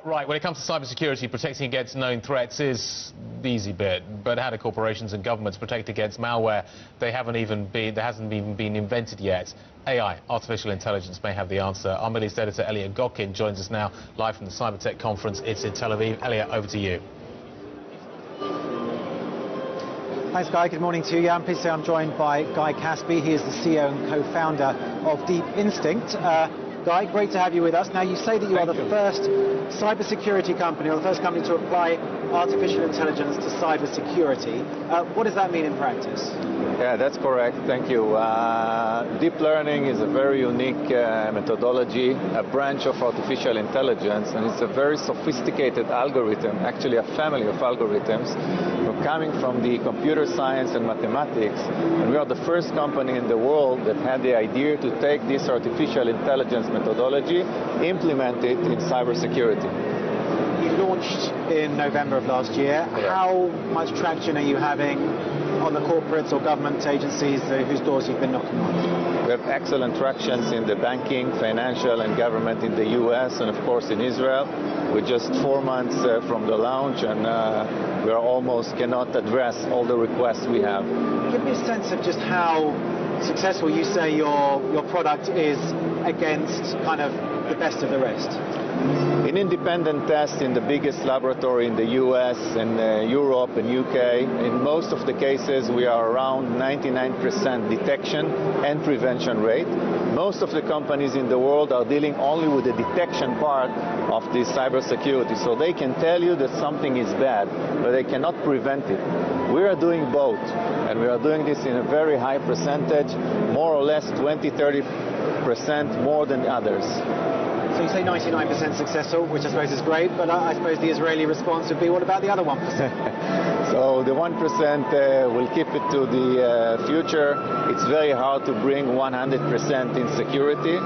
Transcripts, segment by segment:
Right, when it comes to cybersecurity, protecting against known threats is the easy bit. But how do corporations and governments protect against malware that hasn't even been invented yet? AI, artificial intelligence, may have the answer. Our Middle East editor, Elliot Godkin, joins us now live from the CyberTech conference. It's in Tel Aviv. Elliot, over to you. Thanks, Guy. Good morning to you. I'm pleased to say I'm joined by Guy Caspi. He is the CEO and co-founder of Deep Instinct. Guy, great to have you with us. Now, you say that you are the first cybersecurity company, or the first company to apply artificial intelligence to cybersecurity. What does that mean in practice? Yeah, that's correct. Thank you. Deep learning is a very unique methodology, a branch of artificial intelligence, and it's a very sophisticated algorithm, actually a family of algorithms, coming from the computer science and mathematics. And we are the first company in the world that had the idea to take this artificial intelligence methodology, implement it in cybersecurity. You launched in November of last year. Yeah. How much traction are you having on the corporates or government agencies whose doors you've been knocking on? We have excellent tractions in the banking, financial and government in the US and of course in Israel. We're just 4 months from the launch, and we are almost cannot address all the requests we have. Give me a sense of just how successful you say your product is against kind of the best of the rest. In independent tests in the biggest laboratory in the US and Europe and UK, in most of the cases we are around 99% detection and prevention rate. Most of the companies in the world are dealing only with the detection part of the cybersecurity, so they can tell you that something is bad, but they cannot prevent it. We are doing both, and we are doing this in a very high percentage, more or less 20–30% more than others. So you say 99% successful, which I suppose is great, but I suppose the Israeli response would be, what about the other 1%? So the 1% will keep it to the future. It's very hard to bring 100% in security.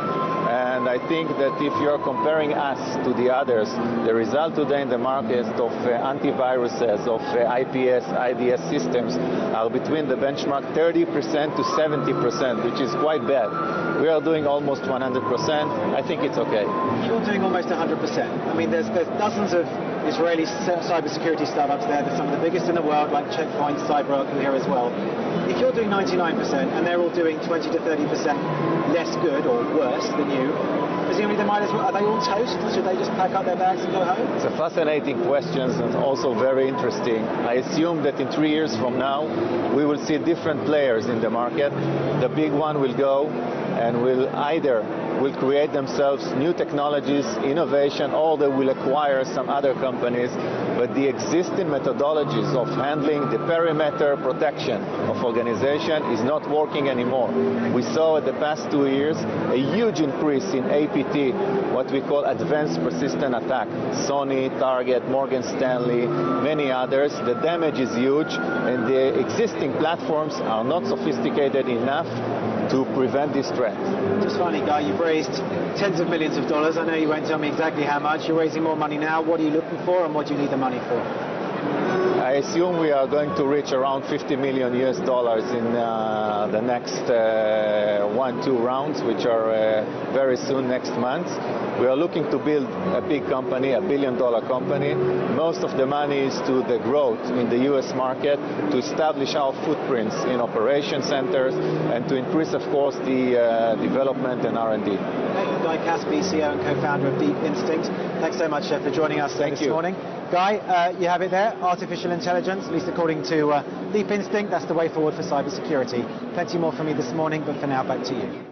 And I think that if you're comparing us to the others, the result today in the market of antiviruses, of IPS, IDS systems are between the benchmark 30% to 70%, which is quite bad. We are doing almost 100%. I think it's okay. You're doing almost 100%. I mean, there's dozens of Israeli cybersecurity startups there. They're some of the biggest in the world, like Checkpoint, CyberTech here as well. If you're doing 99% and they're all doing 20 to 30% less good or worse than you, presumably they might as well. Are they all toast? Should they just pack up their bags and go home? It's a fascinating question and also very interesting. I assume that in 3 years from now, we will see different players in the market. The big one will go and will create themselves new technologies, innovation, or they will acquire some other companies. But the existing methodologies of handling the perimeter protection of organization is not working anymore. We saw in the past 2 years a huge increase in APT, what we call advanced persistent attack. Sony, Target, Morgan Stanley, many others. The damage is huge, and the existing platforms are not sophisticated enough to prevent this threat. Just finally, Guy, you've raised tens of millions of dollars. I know you won't tell me exactly how much. You're raising more money now. What are you looking for, and what do you need the money for? I assume we are going to reach around $50 million in the next 1–2 rounds, which are very soon next month. We are looking to build a big company, a billion-dollar company. Most of the money is to the growth in the US market, to establish our footprints in operation centers, and to increase, of course, the development and R&D. Guy Caspi, CEO and co-founder of Deep Instinct. Thanks so much for joining us this morning. Guy, you have it there, artificial intelligence, at least according to Deep Instinct. That's the way forward for cybersecurity. Plenty more from me this morning, but for now, back to you.